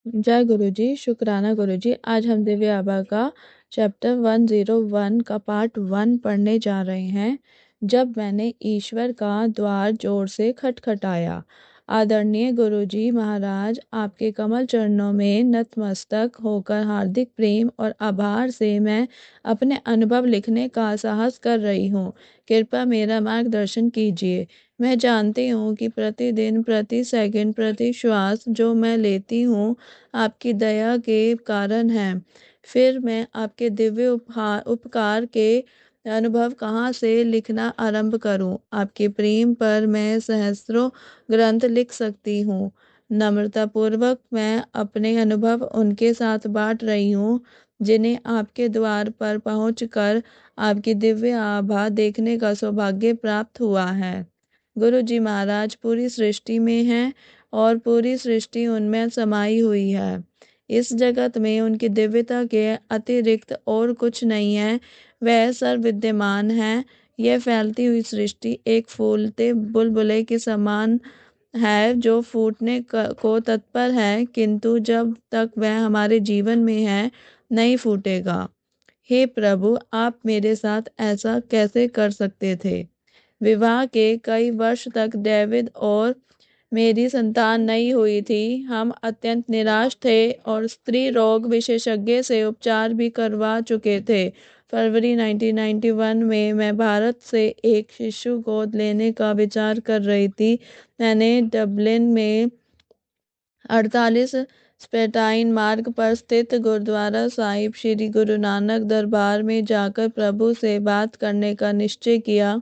जय गुरु जी। शुक्राना गुरु जी। आज हम दिव्य आबा का चैप्टर 101 का पार्ट 1 पढ़ने जा रहे हैं। जब मैंने ईश्वर का द्वार जोर से खटखटाया। आदरणीय गुरु जी महाराज, आपके कमल चरणों में नतमस्तक होकर हार्दिक प्रेम और आभार से मैं अपने अनुभव लिखने का साहस कर रही हूँ। कृपया मेरा मार्गदर्शन कीजिए। मैं जानती हूँ कि प्रतिदिन, प्रति सेकंड, प्रति श्वास जो मैं लेती हूँ आपकी दया के कारण है। फिर मैं आपके दिव्य उपकार के अनुभव कहाँ से लिखना आरंभ करूं? आपके प्रेम पर मैं सहस्त्रों ग्रंथ लिख सकती हूँ। नम्रतापूर्वक मैं अपने अनुभव उनके साथ बांट रही हूँ जिन्हें आपके द्वार पर पहुंचकर आपकी दिव्य आभा देखने का सौभाग्य प्राप्त हुआ है। गुरु जी महाराज पूरी सृष्टि में हैं और पूरी सृष्टि उनमें समाई हुई है। इस जगत में उनकी दिव्यता के अतिरिक्त और कुछ नहीं है। वह सर्वविद्यमान है। यह फैलती हुई सृष्टि एक फूलते बुलबुले के समान है जो फूटने को तत्पर है, किंतु जब तक वह हमारे जीवन में है नहीं फूटेगा। हे प्रभु, आप मेरे साथ ऐसा कैसे कर सकते थे? विवाह के कई वर्ष तक डेविड और मेरी संतान नहीं हुई थी। हम अत्यंत निराश थे और स्त्री रोग विशेषज्ञ से उपचार भी करवा चुके थे। फरवरी 1991 में मैं भारत से एक शिशु गोद लेने का विचार कर रही थी। मैंने डबलिन में 48 स्पेटाइन मार्ग पर स्थित गुरुद्वारा साहिब श्री गुरु नानक दरबार में जाकर प्रभु से बात करने का निश्चय किया।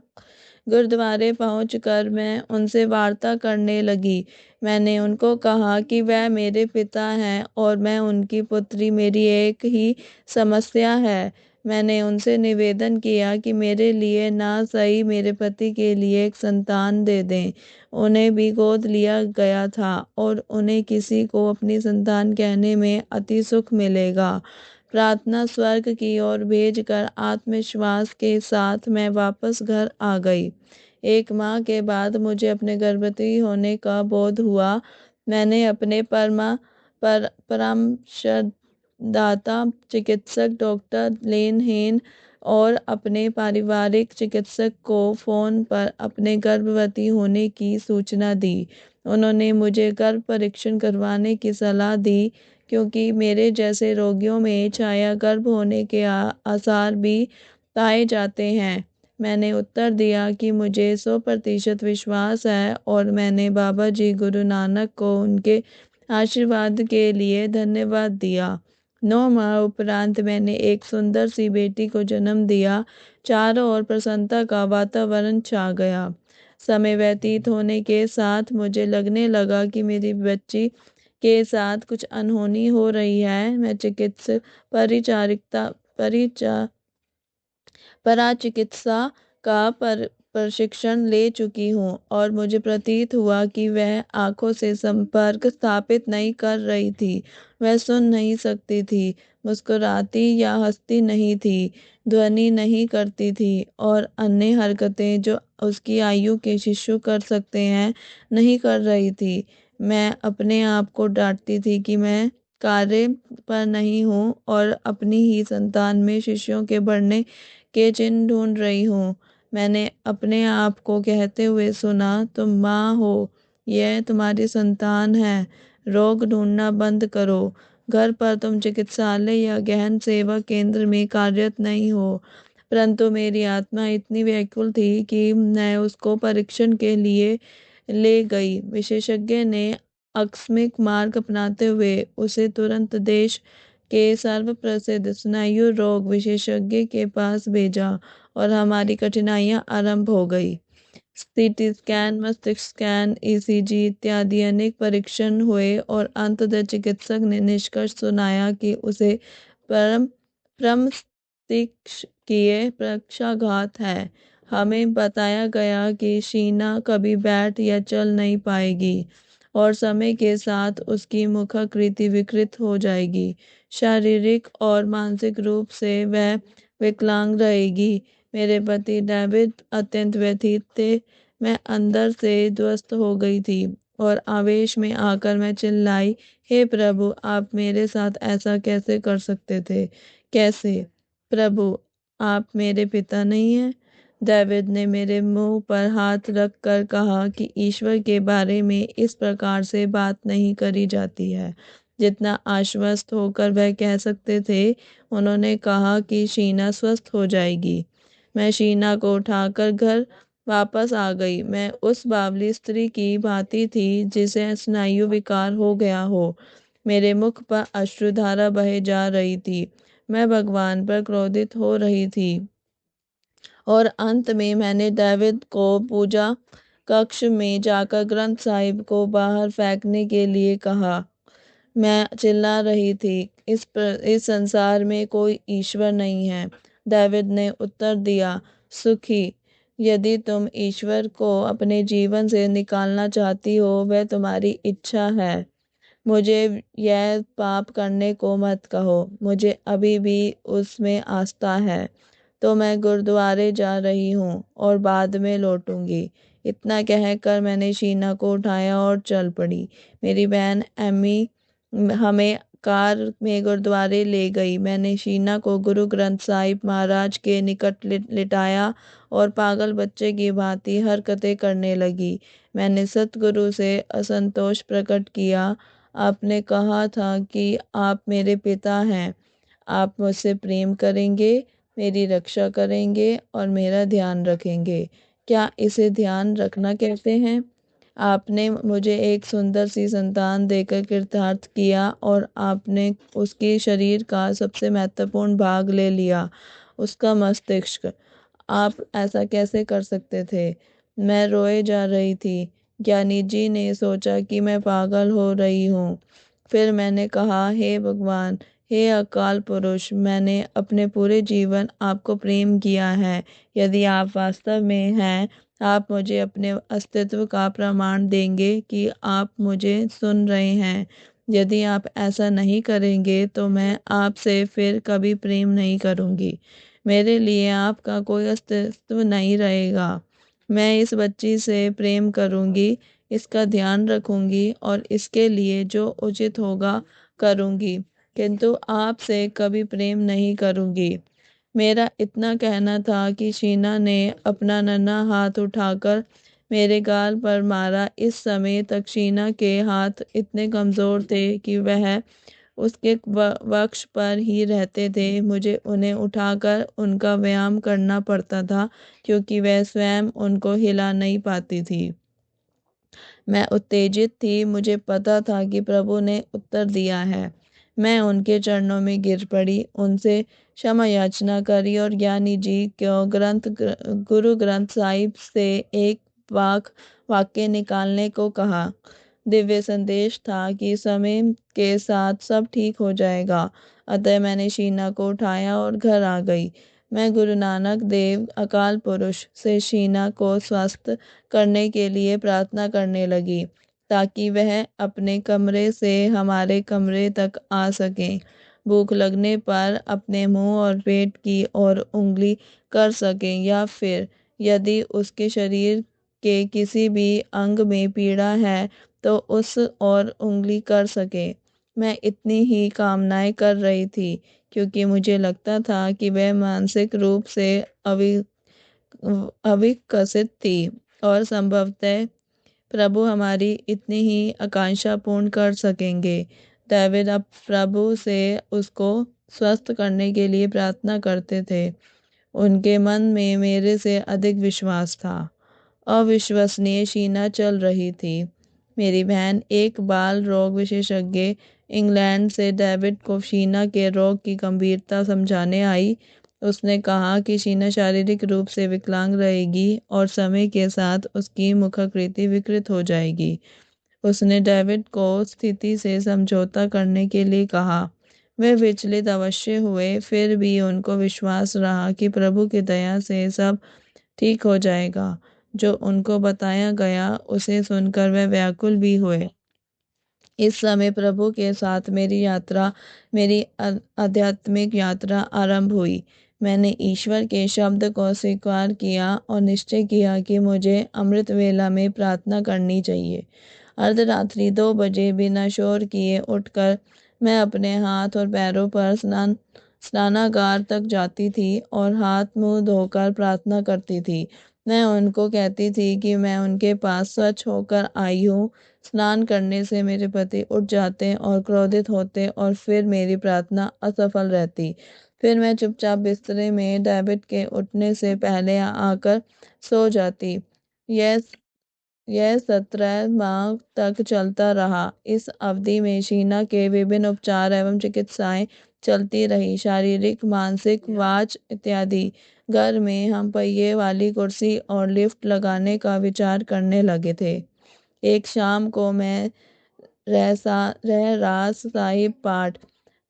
गुरुद्वारे पहुंचकर मैं उनसे वार्ता करने लगी। मैंने उनको कहा कि वह मेरे पिता हैं और मैं उनकी पुत्री, मेरी एक ही समस्या है। मैंने उनसे निवेदन किया कि मेरे लिए ना सही मेरे पति के लिए एक संतान दे दें। उन्हें भी गोद लिया गया था और उन्हें किसी को अपनी संतान कहने में अति सुख मिलेगा। प्रार्थना स्वर्ग की ओर भेजकर आत्मविश्वास के साथ मैं वापस घर आ गई। एक माह के बाद मुझे अपने गर्भवती होने का बोध हुआ। मैंने अपने परामर्शदाता चिकित्सक डॉक्टर लेन हेन और अपने पारिवारिक चिकित्सक को फ़ोन पर अपने गर्भवती होने की सूचना दी। उन्होंने मुझे गर्भ परीक्षण करवाने की सलाह दी क्योंकि मेरे जैसे रोगियों में छाया गर्भ होने के आसार भी पाए जाते हैं। मैंने उत्तर दिया कि मुझे 100% विश्वास है और मैंने बाबा जी गुरु नानक को उनके आशीर्वाद के लिए धन्यवाद दिया। 9 माह उपरांत मैंने एक सुंदर सी बेटी को जन्म दिया। चारों ओर प्रसन्नता का वातावरण छा गया। समय व्यतीत होने के साथ मुझे लगने लगा कि मेरी बच्ची के साथ कुछ अनहोनी हो रही है। मैं चिकित्सक परिचारिकता परिचा पराचिकित्सा का प्रशिक्षण ले चुकी हूँ और मुझे प्रतीत हुआ कि वह आंखों से संपर्क स्थापित नहीं कर रही थी। वह सुन नहीं सकती थी, मुस्कुराती या हंसती नहीं थी, ध्वनि नहीं करती थी और अन्य हरकतें जो उसकी आयु के शिशु कर सकते हैं नहीं कर रही थी। मैं अपने आप को डांटती थी कि मैं कार्य पर नहीं हूँ और अपनी ही संतान में शिशुओं के बढ़ने के चिन्ह ढूंढ रही हूँ। मैंने अपने आप को कहते हुए सुना, तुम माँ हो, यह तुम्हारी संतान है। रोग ढूंढना बंद करो। घर पर तुम चिकित्सालय या गहन सेवा केंद्र में कार्यरत नहीं हो। परंतु मेरी आत्मा इतनी व्याकुल थी कि मैं उसको परीक्षण के लिए ले गई। विशेषज्ञ ने आकस्मिक मार्ग अपनाते हुए उसे तुरंत देश के सर्वप्रसिद्ध स्नायु रोग विशेषज्ञ के पास भेजा और हमारी कठिनाइयां आरंभ हो गई। सीटी स्कैन, मस्तिष्क स्कैन, ईसीजी इत्यादि अनेक परीक्षण हुए और अंततः चिकित्सक ने निष्कर्ष सुनाया कि उसे परम प्रमस्तिष्कीय पक्षाघात है। हमें बताया गया कि शीना कभी बैठ या चल नहीं पाएगी और समय के साथ उसकी मुखाकृति विकृत हो जाएगी। शारीरिक और मानसिक रूप से वह विकलांग रहेगी। मेरे पति डेविड अत्यंत व्यथित थे। मैं अंदर से ध्वस्त हो गई थी। और आवेश में आकर मैं चिल्लाई, हे प्रभु, आप मेरे साथ ऐसा कैसे कर सकते थे? कैसे? प्रभु, आप मेरे पिता नहीं हैं? दाऊद ने मेरे मुंह पर हाथ रख कर कहा कि ईश्वर के बारे में इस प्रकार से बात नहीं करी जाती है। जितना आश्वस्त होकर वह कह सकते थे, उन्होंने कहा कि शीना स्वस्थ हो जाएगी। मैं शीना को उठाकर घर वापस आ गई। मैं उस बावली स्त्री की भांति थी जिसे स्नायु विकार हो गया हो। मेरे मुख पर अश्रुधारा बहे जा रही थी। मैं भगवान पर क्रोधित हो रही थी। और अंत में मैंने दाऊद को पूजा कक्ष में जाकर ग्रंथ साहिब को बाहर फेंकने के लिए कहा। मैं चिल्ला रही थी, इस संसार में कोई ईश्वर नहीं है। दाऊद ने उत्तर दिया, सुखी, यदि तुम ईश्वर को अपने जीवन से निकालना चाहती हो, वह तुम्हारी इच्छा है। मुझे यह पाप करने को मत कहो। मुझे अभी भी उसमें आस्था है। तो मैं गुरुद्वारे जा रही हूँ और बाद में लौटूंगी। इतना कहकर मैंने शीना को उठाया और चल पड़ी। मेरी बहन एमी हमें कार में गुरुद्वारे ले गई। मैंने शीना को गुरु ग्रंथ साहिब महाराज के निकट लिटाया और पागल बच्चे की भांति हरकतें करने लगी। मैंने सतगुरु से असंतोष प्रकट किया। आपने कहा था कि आप मेरे पिता हैं। आप मुझसे प्रेम करेंगे, मेरी रक्षा करेंगे और मेरा ध्यान रखेंगे। क्या इसे ध्यान रखना कहते हैं? आपने मुझे एक सुंदर सी संतान देकर कृतार्थ किया और आपने उसके शरीर का सबसे महत्वपूर्ण भाग ले लिया, उसका मस्तिष्क। आप ऐसा कैसे कर सकते थे? मैं रोए जा रही थी। ज्ञानी जी ने सोचा कि मैं पागल हो रही हूँ। फिर मैंने कहा, हे भगवान, हे अकाल पुरुष, मैंने अपने पूरे जीवन आपको प्रेम किया है। यदि आप वास्तव में हैं, आप मुझे अपने अस्तित्व का प्रमाण देंगे कि आप मुझे सुन रहे हैं। यदि आप ऐसा नहीं करेंगे तो मैं आपसे फिर कभी प्रेम नहीं करूँगी। मेरे लिए आपका कोई अस्तित्व नहीं रहेगा। मैं इस बच्ची से प्रेम करूँगी, इसका ध्यान रखूँगी और इसके लिए जो उचित होगा करूँगी, किंतु आपसे कभी प्रेम नहीं करूँगी। मेरा इतना कहना था कि शीना ने अपना नन्हा हाथ उठाकर मेरे गाल पर मारा। इस समय तक शीना के हाथ इतने कमज़ोर थे कि वह उसके वक्ष पर ही रहते थे। मुझे उन्हें उठाकर उनका व्यायाम करना पड़ता था क्योंकि वह स्वयं उनको हिला नहीं पाती थी। मैं उत्तेजित थी। मुझे पता था कि प्रभु ने उत्तर दिया है। मैं उनके चरणों में गिर पड़ी, उनसे क्षमा याचना करी और ज्ञानी जी को गुरु ग्रंथ साहिब से एक वाक्य निकालने को कहा। दिव्य संदेश था कि समय के साथ सब ठीक हो जाएगा। अतः मैंने शीना को उठाया और घर आ गई। मैं गुरु नानक देव अकाल पुरुष से शीना को स्वस्थ करने के लिए प्रार्थना करने लगी ताकि वह अपने कमरे से हमारे कमरे तक आ सकें। भूख लगने पर अपने मुंह और पेट की ओर उंगली कर सकें या फिर यदि उसके शरीर के किसी भी अंग में पीड़ा है तो उस ओर उंगली कर सके। मैं इतनी ही कामनाएं कर रही थी क्योंकि मुझे लगता था कि वह मानसिक रूप से अविकसित थी और संभवतः प्रभु हमारी इतनी ही आकांक्षा पूर्ण कर सकेंगे। दाऊद अब प्रभु से उसको स्वस्थ करने के लिए प्रार्थना करते थे। उनके मन में मेरे से अधिक विश्वास था। अविश्वसनीय शीना चल रही थी। मेरी बहन एक बाल रोग विशेषज्ञ इंग्लैंड से दाऊद को शीना के रोग की गंभीरता समझाने आई। उसने कहा कि शीना शारीरिक रूप से विकलांग रहेगी और समय के साथ उसकी मुखाकृति विकृत हो जाएगी। उसने दाऊद को स्थिति से समझौता करने के लिए कहा। वे विचलित अवश्य हुए, फिर भी उनको विश्वास रहा कि प्रभु की दया से सब ठीक हो जाएगा। जो उनको बताया गया उसे सुनकर वे व्याकुल भी हुए। इस समय प्रभु के साथ मेरी आध्यात्मिक यात्रा आरंभ हुई। मैंने ईश्वर के शब्द को स्वीकार किया और निश्चय किया कि मुझे अमृत वेला में प्रार्थना करनी चाहिए। अर्धरात्रि 2 बजे बिना शोर किए उठकर मैं अपने हाथ और पैरों पर स्नानागार तक जाती थी और हाथ मुंह धोकर प्रार्थना करती थी। मैं उनको कहती थी कि मैं उनके पास स्वच्छ होकर आई हूँ। स्नान करने से मेरे पति उठ जाते और क्रोधित होते और फिर मेरी प्रार्थना असफल रहती। फिर मैं चुपचाप बिस्तरे में डेविड के उठने से पहले आकर सो जाती। यह यह 17 माह तक चलता रहा। इस अवधि में शीना के विभिन्न उपचार एवं चिकित्साएं चलती रही, शारीरिक, मानसिक, वाच इत्यादि। घर में हम पहिए वाली कुर्सी और लिफ्ट लगाने का विचार करने लगे थे। एक शाम को मैं रहरास साहिब पाठ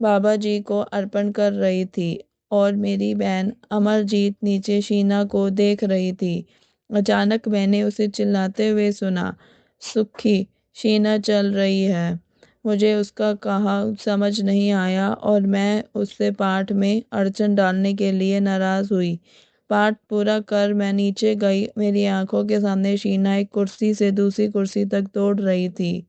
बाबा जी को अर्पण कर रही थी और मेरी बहन अमरजीत नीचे शीना को देख रही थी। अचानक मैंने उसे चिल्लाते हुए सुना, सुखी, शीना चल रही है। मुझे उसका कहा समझ नहीं आया और मैं उससे पाठ में अड़चन डालने के लिए नाराज हुई। पाठ पूरा कर मैं नीचे गई। मेरी आंखों के सामने शीना एक कुर्सी से दूसरी कुर्सी तक दौड़ रही थी।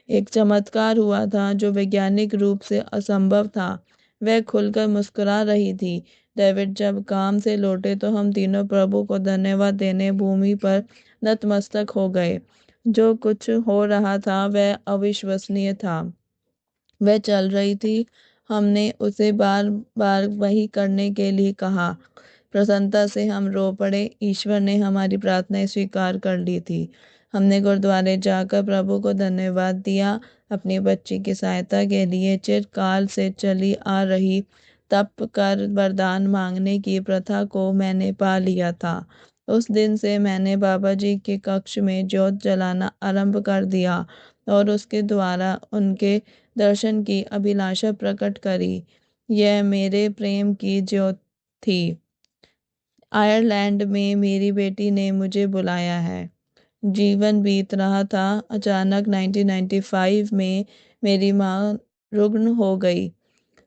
एक चमत्कार हुआ था जो वैज्ञानिक रूप से असंभव था। वह खुलकर मुस्कुरा रही थी। डेविड जब काम से लौटे तो हम तीनों प्रभु को धन्यवाद देने भूमि पर नतमस्तक हो गए। जो कुछ हो रहा था वह अविश्वसनीय था। वह चल रही थी। हमने उसे बार बार वही करने के लिए कहा। प्रसन्नता से हम रो पड़े। ईश्वर ने हमारी प्रार्थनाएं स्वीकार कर ली थी। हमने गुरुद्वारे जाकर प्रभु को धन्यवाद दिया। अपनी बच्ची की सहायता के लिए चिरकाल से चली आ रही तप कर वरदान मांगने की प्रथा को मैंने पा लिया था। उस दिन से मैंने बाबा जी के कक्ष में ज्योत जलाना आरंभ कर दिया और उसके द्वारा उनके दर्शन की अभिलाषा प्रकट करी। यह मेरे प्रेम की ज्योत थी। आयरलैंड में मेरी बेटी ने मुझे बुलाया है। जीवन बीत रहा था। अचानक 1995 में मेरी माँ रुग्ण हो गई।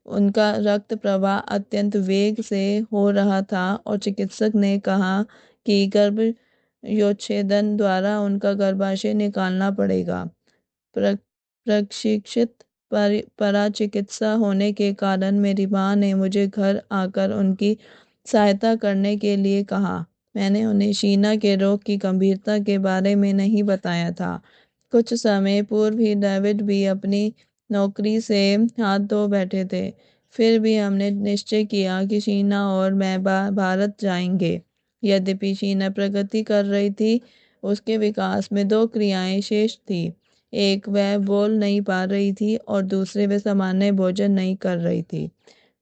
उनका रक्त प्रवाह अत्यंत वेग से हो रहा था और चिकित्सक ने कहा कि गर्भयोच्छेदन द्वारा उनका गर्भाशय निकालना पड़ेगा। प्रशिक्षित पराचिकित्सा होने के कारण मेरी माँ ने मुझे घर आकर उनकी सहायता करने के लिए कहा। मैंने उन्हें शीना के रोग की गंभीरता के बारे में नहीं बताया था। कुछ समय पूर्व ही डेविड भी अपनी नौकरी से हाथ धो बैठे थे। फिर भी हमने निश्चय किया कि शीना और मैं भारत जाएंगे। यद्यपि शीना प्रगति कर रही थी, उसके विकास में दो क्रियाएं शेष थी। एक, वह बोल नहीं पा रही थी और दूसरे, वह सामान्य भोजन नहीं कर रही थी।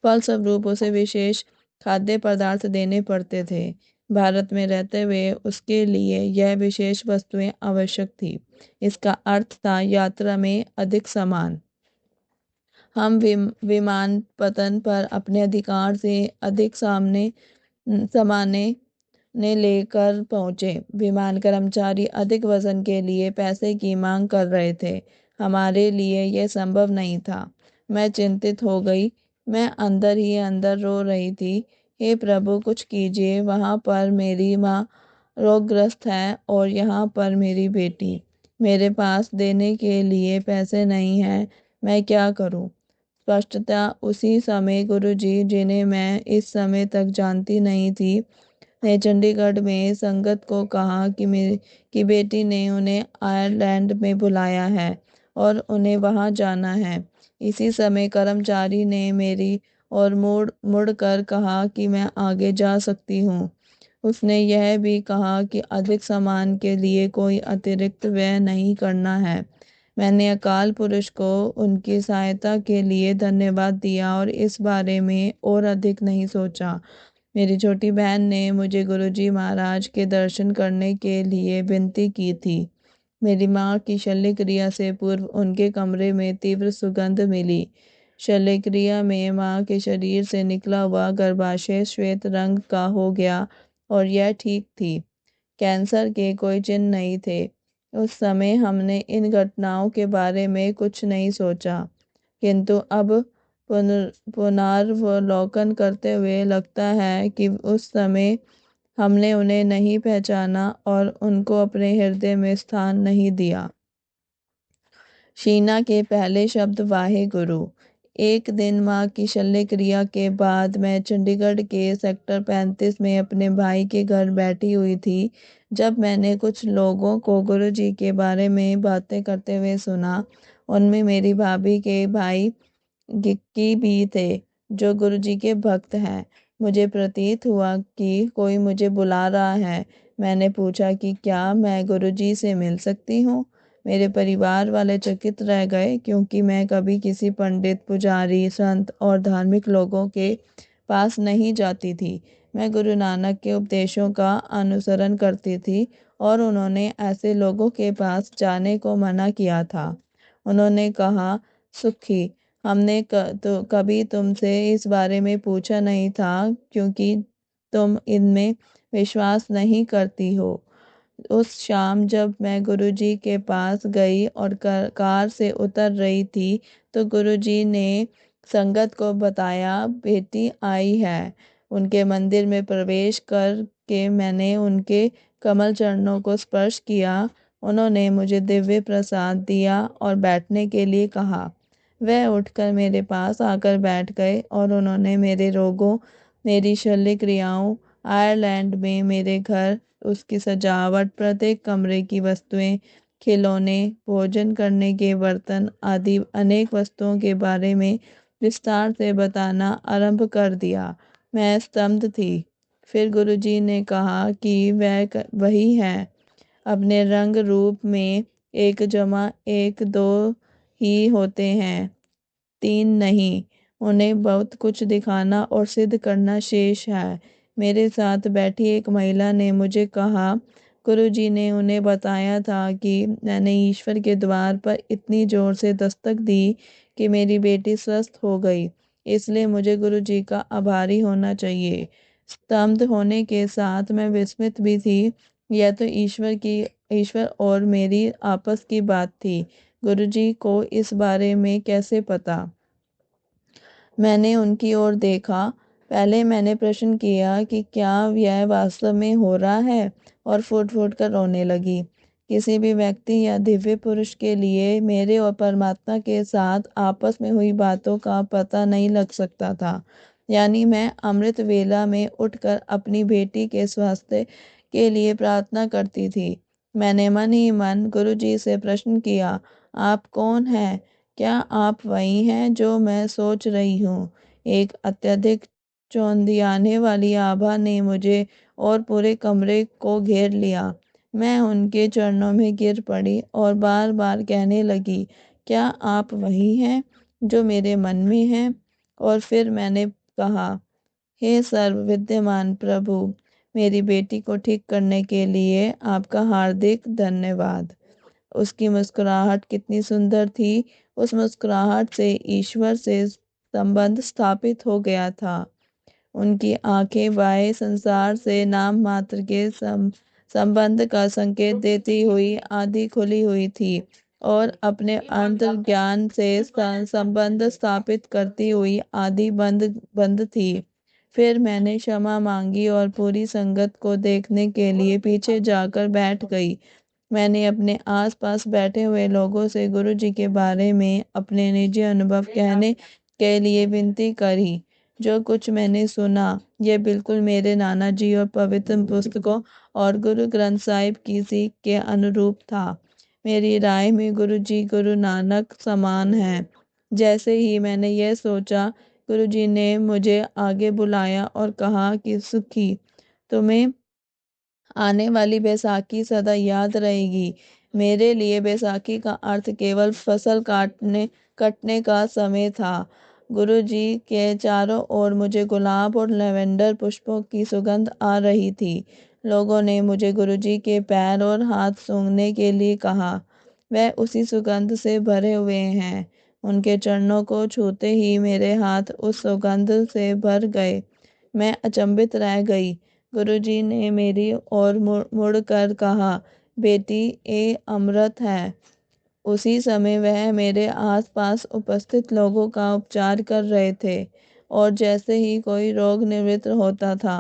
फलस्वरूप उसे विशेष खाद्य पदार्थ देने पड़ते थे। भारत में रहते हुए उसके लिए यह विशेष वस्तुएं आवश्यक थी। इसका अर्थ था यात्रा में अधिक सामान। हम विमानपत्तन पर अपने अधिकार से अधिक सामाने ने लेकर पहुंचे। विमान कर्मचारी अधिक वजन के लिए पैसे की मांग कर रहे थे। हमारे लिए यह संभव नहीं था। मैं चिंतित हो गई। मैं अंदर ही अंदर रो रही थी। हे प्रभु, कुछ कीजिए। वहाँ पर मेरी माँ रोगग्रस्त है और यहाँ पर मेरी बेटी। मेरे पास देने के लिए पैसे नहीं हैं। मैं क्या करूँ? स्पष्टता उसी समय गुरुजी, जिन्हें मैं इस समय तक जानती नहीं थी, ने चंडीगढ़ में संगत को कहा कि मेरी की बेटी ने उन्हें आयरलैंड में बुलाया है और उन्हें वहां जाना है। इसी समय कर्मचारी ने मेरी और मुड़ कर कहा कि मैं आगे जा सकती हूँ। उसने यह भी कहा कि अधिक सामान के लिए कोई अतिरिक्त व्यय नहीं करना है। मैंने अकाल पुरुष को उनकी सहायता के लिए धन्यवाद दिया और इस बारे में और अधिक नहीं सोचा। मेरी छोटी बहन ने मुझे गुरुजी महाराज के दर्शन करने के लिए विनती की थी। मेरी माँ की शल्य क्रिया से पूर्व उनके कमरे में तीव्र सुगंध मिली। शल्य क्रिया में माँ के शरीर से निकला हुआ गर्भाशय श्वेत रंग का हो गया और यह ठीक थी। कैंसर के कोई चिन्ह नहीं थे। उस समय हमने इन घटनाओं के बारे में कुछ नहीं सोचा, किंतु अब पुनर्वलोकन करते हुए लगता है कि उस समय हमने उन्हें नहीं पहचाना और उनको अपने हृदय में स्थान नहीं दिया। शीना के पहले शब्द वाहे गुरु। एक दिन माँ की शल्य क्रिया के बाद मैं चंडीगढ़ के सेक्टर 35 में अपने भाई के घर बैठी हुई थी, जब मैंने कुछ लोगों को गुरुजी के बारे में बातें करते हुए सुना। उनमें मेरी भाभी के भाई गिक्की भी थे, जो गुरुजी के भक्त हैं। मुझे प्रतीत हुआ कि कोई मुझे बुला रहा है। मैंने पूछा कि क्या मैं गुरुजी से मिल सकती हूँ। मेरे परिवार वाले चकित रह गए, क्योंकि मैं कभी किसी पंडित, पुजारी, संत और धार्मिक लोगों के पास नहीं जाती थी। मैं गुरु नानक के उपदेशों का अनुसरण करती थी, और उन्होंने ऐसे लोगों के पास जाने को मना किया था। उन्होंने कहा, सुखी, हमने तो कभी तुमसे इस बारे में पूछा नहीं था, क्योंकि तुम इनमें विश्वास नहीं करती हो। उस शाम जब मैं गुरुजी के पास गई और कार से उतर रही थी, तो गुरुजी ने संगत को बताया, बेटी आई है। उनके मंदिर में प्रवेश करके मैंने उनके कमल चरणों को स्पर्श किया। उन्होंने मुझे दिव्य प्रसाद दिया और बैठने के लिए कहा। वह उठकर मेरे पास आकर बैठ गए, और उन्होंने मेरे रोगों, मेरी शल्य क्रियाओं, आयरलैंड में मेरे घर, उसकी सजावट, प्रत्येक कमरे की वस्तुएं, खिलौने, भोजन करने के बर्तन आदि अनेक वस्तुओं के बारे में विस्तार से बताना आरंभ कर दिया। मैं स्तब्ध थी। फिर गुरुजी ने कहा कि वह वही है, अपने रंग रूप में एक जमा एक दो ही होते हैं, तीन नहीं। उन्हें बहुत कुछ दिखाना और सिद्ध करना शेष है। मेरे साथ बैठी एक महिला ने मुझे कहा, गुरुजी ने उन्हें बताया था कि मैंने ईश्वर के द्वार पर इतनी जोर से दस्तक दी कि मेरी बेटी स्वस्थ हो गई, इसलिए मुझे गुरुजी का आभारी होना चाहिए। स्तब्ध होने के साथ मैं विस्मित भी थी। यह तो ईश्वर और मेरी आपस की बात थी। गुरुजी को इस बारे में कैसे पता। मैंने उनकी ओर देखा। पहले मैंने प्रश्न किया कि क्या यह वास्तव में हो रहा है, और फूट फूट कर रोने लगी। किसी भी व्यक्ति या दिव्य पुरुष के लिए मेरे और परमात्मा के साथ आपस में हुई बातों का पता नहीं लग सकता था। यानी मैं अमृत वेला में उठकर अपनी बेटी के स्वास्थ्य के लिए प्रार्थना करती थी। मैंने मन ही मन गुरुजी से प्रश्न किया, आप कौन हैं? क्या आप वही हैं जो मैं सोच रही हूँ? एक अत्यधिक चौंधियाने वाली आभा ने मुझे और पूरे कमरे को घेर लिया। मैं उनके चरणों में गिर पड़ी और बार बार कहने लगी, क्या आप वही हैं जो मेरे मन में हैं? और फिर मैंने कहा, हे सर्व विद्यमान प्रभु, मेरी बेटी को ठीक करने के लिए आपका हार्दिक धन्यवाद। उसकी मुस्कुराहट कितनी सुंदर थी। उस मुस्कुराहट से ईश्वर से संबंध स्थापित हो गया था। उनकी आंखें बाह्य संसार से नाम मात्र के संबंध का संकेत देती हुई आधी खुली हुई थी, और अपने अंतर्ज्ञान से संबंध स्थापित करती हुई आधी बंद बंद थी। फिर मैंने क्षमा मांगी और पूरी संगत को देखने के लिए पीछे जाकर बैठ गई। मैंने अपने आसपास बैठे हुए लोगों से गुरुजी के बारे में अपने निजी अनुभव कहने के लिए विनती करी। जो कुछ मैंने सुना, यह बिल्कुल मेरे नाना जी और पवित्र पुस्तकों और गुरु ग्रंथ साहिब की सीख के अनुरूप था। मेरी राय में गुरुजी गुरु नानक समान हैं। जैसे ही मैंने यह सोचा, गुरुजी ने मुझे आगे बुलाया और कहा कि सुखी, तुम्हें आने वाली बैसाखी सदा याद रहेगी। मेरे लिए बैसाखी का अर्थ केवल फसल कटने का समय था। गुरुजी के चारों ओर मुझे गुलाब और लैवेंडर पुष्पों की सुगंध आ रही थी। लोगों ने मुझे गुरुजी के पैर और हाथ सूंघने के लिए कहा। वह उसी सुगंध से भरे हुए हैं। उनके चरणों को छूते ही मेरे हाथ उस सुगंध से भर गए। मैं अचंभित रह गई। गुरुजी ने मेरी ओर मुड़कर कहा, बेटी, ये अमृत है। उसी समय वह मेरे आसपास उपस्थित लोगों का उपचार कर रहे थे, और जैसे ही कोई रोग निवृत्त होता था,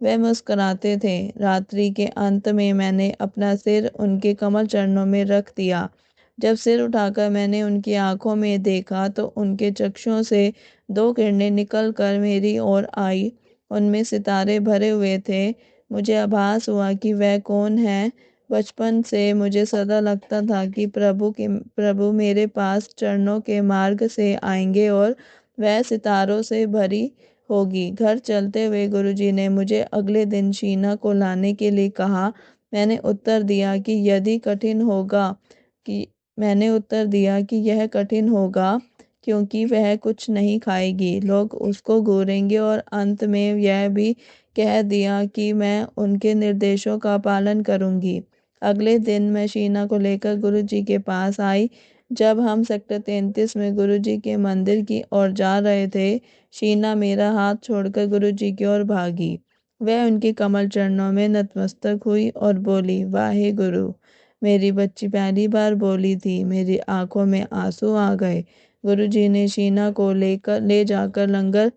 वह मुस्कुराते थे। रात्रि के अंत में मैंने अपना सिर उनके कमल चरणों में रख दिया। जब सिर उठाकर मैंने उनकी आंखों में देखा तो उनके चक्षुओं से 2 किरणें निकल कर मेरी ओर आई। उनमें सितारे भरे हुए थे। मुझे आभास हुआ कि वह कौन है। बचपन से मुझे सदा लगता था कि प्रभु मेरे पास चरणों के मार्ग से आएंगे और वह सितारों से भरी होगी। घर चलते हुए गुरुजी ने मुझे अगले दिन शीना को लाने के लिए कहा। मैंने उत्तर दिया कि यह कठिन होगा क्योंकि वह कुछ नहीं खाएगी, लोग उसको घूरेंगे, और अंत में यह भी कह दिया कि मैं उनके निर्देशों का पालन करूंगी। अगले दिन मैं शीना को लेकर गुरुजी के पास आई। जब हम सेक्टर 33 में गुरुजी के मंदिर की ओर जा रहे थे, शीना मेरा हाथ छोड़कर गुरुजी की ओर भागी। वह उनके कमल चरणों में नतमस्तक हुई और बोली, वाहे गुरु। मेरी बच्ची पहली बार बोली थी। मेरी आंखों में आंसू आ गए। गुरुजी ने शीना को ले जाकर लंगर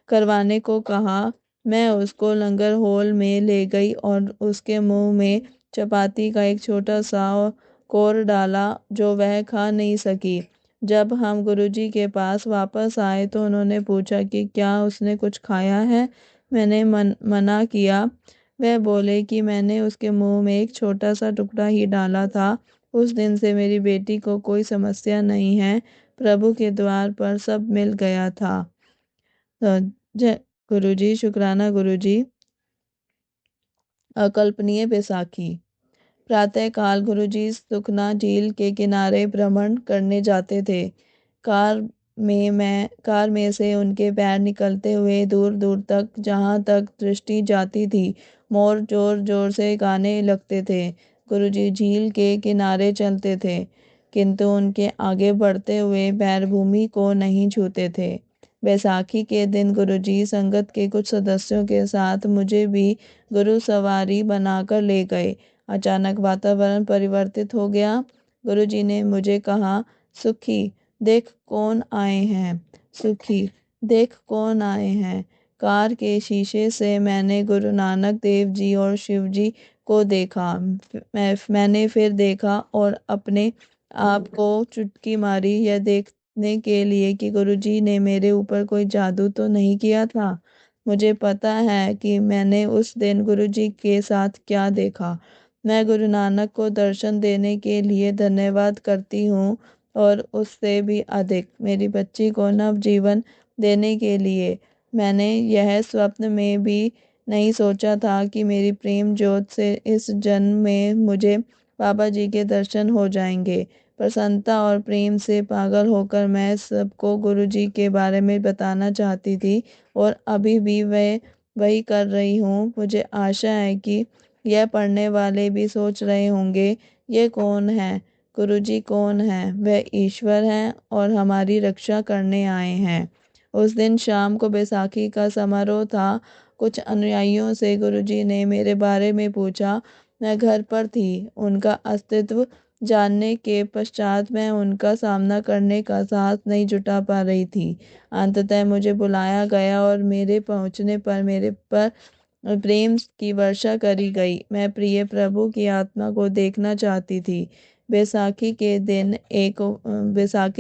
करवाने को कहा। मैं उसको लंगर हॉल में ले गई और उसके मुंह में चपाती का एक छोटा सा कोर डाला जो वह खा नहीं सकी। जब हम गुरुजी के पास वापस आए तो उन्होंने पूछा कि क्या उसने कुछ खाया है। मैंने मना किया। वह बोले कि मैंने उसके मुंह में एक छोटा सा टुकड़ा ही डाला था। उस दिन से मेरी बेटी को कोई समस्या नहीं है। प्रभु के द्वार पर सब मिल गया था। जय गुरुजी। शुक्राना गुरुजी। अकल्पनीय बैसाखी। प्रातःकाल गुरुजी सुखना झील के किनारे भ्रमण करने जाते थे। कार में से उनके पैर निकलते हुए दूर दूर तक, जहाँ तक दृष्टि जाती थी, मोर जोर जोर से गाने लगते थे। गुरुजी झील के किनारे चलते थे, किंतु उनके आगे बढ़ते हुए पैर भूमि को नहीं छूते थे। बैसाखी के दिन गुरुजी संगत के कुछ सदस्यों के साथ मुझे भी गुरु सवारी बनाकर ले गए। अचानक वातावरण परिवर्तित हो गया। गुरुजी ने मुझे कहा, सुखी देख कौन आए हैं। सुखी देख कौन आए हैं। कार के शीशे से मैंने गुरु नानक देव जी और शिव जी को देखा। मैंने फिर देखा और अपने आप को चुटकी मारी, यह देखने के लिए कि गुरुजी ने मेरे ऊपर कोई जादू तो नहीं किया था। मुझे पता है कि मैंने उस दिन गुरुजी के साथ क्या देखा। मैं गुरु नानक को दर्शन देने के लिए धन्यवाद करती हूँ, और उससे भी अधिक मेरी बच्ची को नव जीवन देने के लिए। मैंने यह स्वप्न में भी नहीं सोचा था कि मेरी प्रेम ज्योत से इस जन्म में मुझे बाबा जी के दर्शन हो जाएंगे। प्रसन्नता और प्रेम से पागल होकर मैं सबको गुरु जी के बारे में बताना चाहती थी, और अभी भी वही कर रही हूँ। मुझे आशा है कि यह पढ़ने वाले भी सोच रहे होंगे, ये कौन है, गुरुजी कौन है। वह ईश्वर हैं और हमारी रक्षा करने आए हैं। उस दिन शाम को बैसाखी का समारोह था। कुछ अनुयायियों से गुरुजी ने मेरे बारे में पूछा। मैं घर पर थी। उनका अस्तित्व जानने के पश्चात मैं उनका सामना करने का साहस नहीं जुटा पा रही थी। अंततः मुझे बुलाया गया और मेरे पहुंचने पर मेरे पर प्रेम की वर्षा करी गई। मैं प्रिय प्रभु की आत्मा को देखना चाहती थी। बैसाखी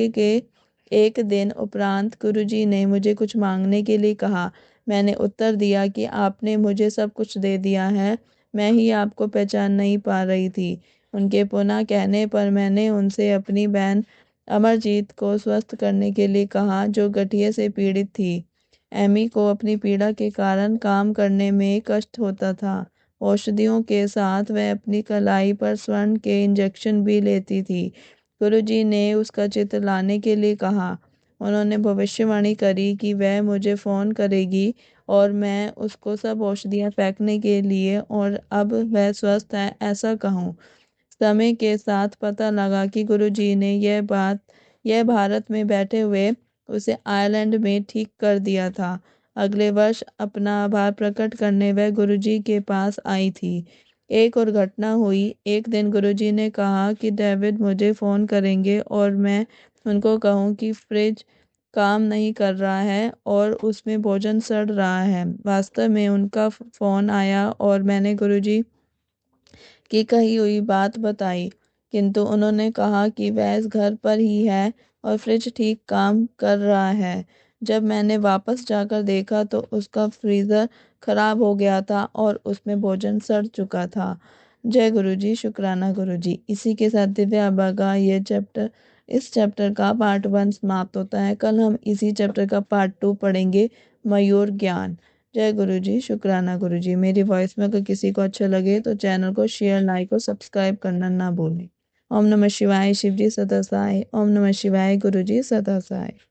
के एक दिन उपरांत गुरुजी ने मुझे कुछ मांगने के लिए कहा। मैंने उत्तर दिया कि आपने मुझे सब कुछ दे दिया है, मैं ही आपको पहचान नहीं पा रही थी। उनके पुनः कहने पर मैंने उनसे अपनी बहन अमरजीत को स्वस्थ करने के लिए कहा, जो गठिया से पीड़ित थी। एमी को अपनी पीड़ा के कारण काम करने में कष्ट होता था। औषधियों के साथ वह अपनी कलाई पर स्वर्ण के इंजेक्शन भी लेती थी। गुरुजी ने उसका चित्र लाने के लिए कहा। उन्होंने भविष्यवाणी करी कि वह मुझे फ़ोन करेगी और मैं उसको सब औषधियाँ फेंकने के लिए, और अब वह स्वस्थ है ऐसा कहूँ। समय के साथ पता लगा कि गुरुजी ने यह भारत में बैठे हुए उसे आयरलैंड में ठीक कर दिया था। अगले वर्ष अपना आभार प्रकट करने वह गुरुजी के पास आई थी। एक और घटना हुई। एक दिन गुरुजी ने कहा कि डेविड मुझे फ़ोन करेंगे और मैं उनको कहूँ कि फ्रिज काम नहीं कर रहा है और उसमें भोजन सड़ रहा है। वास्तव में उनका फ़ोन आया और मैंने गुरुजी की कही हुई बात बताई। किंतु उन्होंने कहा कि वह घर पर ही है और फ्रिज ठीक काम कर रहा है। जब मैंने वापस जाकर देखा तो उसका फ्रीज़र खराब हो गया था और उसमें भोजन सड़ चुका था। जय गुरु जी, शुक्राना गुरु जी। इसी के साथ दिव्य आबा का ये चैप्टर, इस चैप्टर का पार्ट 1 समाप्त होता है। कल हम इसी चैप्टर का पार्ट 2 पढ़ेंगे, मयूर ज्ञान। जय गुरु जी, शुक्राना गुरु जी। मेरी वॉइस में अगर किसी को अच्छा लगे तो चैनल को शेयर, लाइक और सब्सक्राइब करना ना भूलें। ओम नमः शिवाय। शिव जी सदा सहाय। ओम नमः शिवाय। गुरु जी सदा सहाय।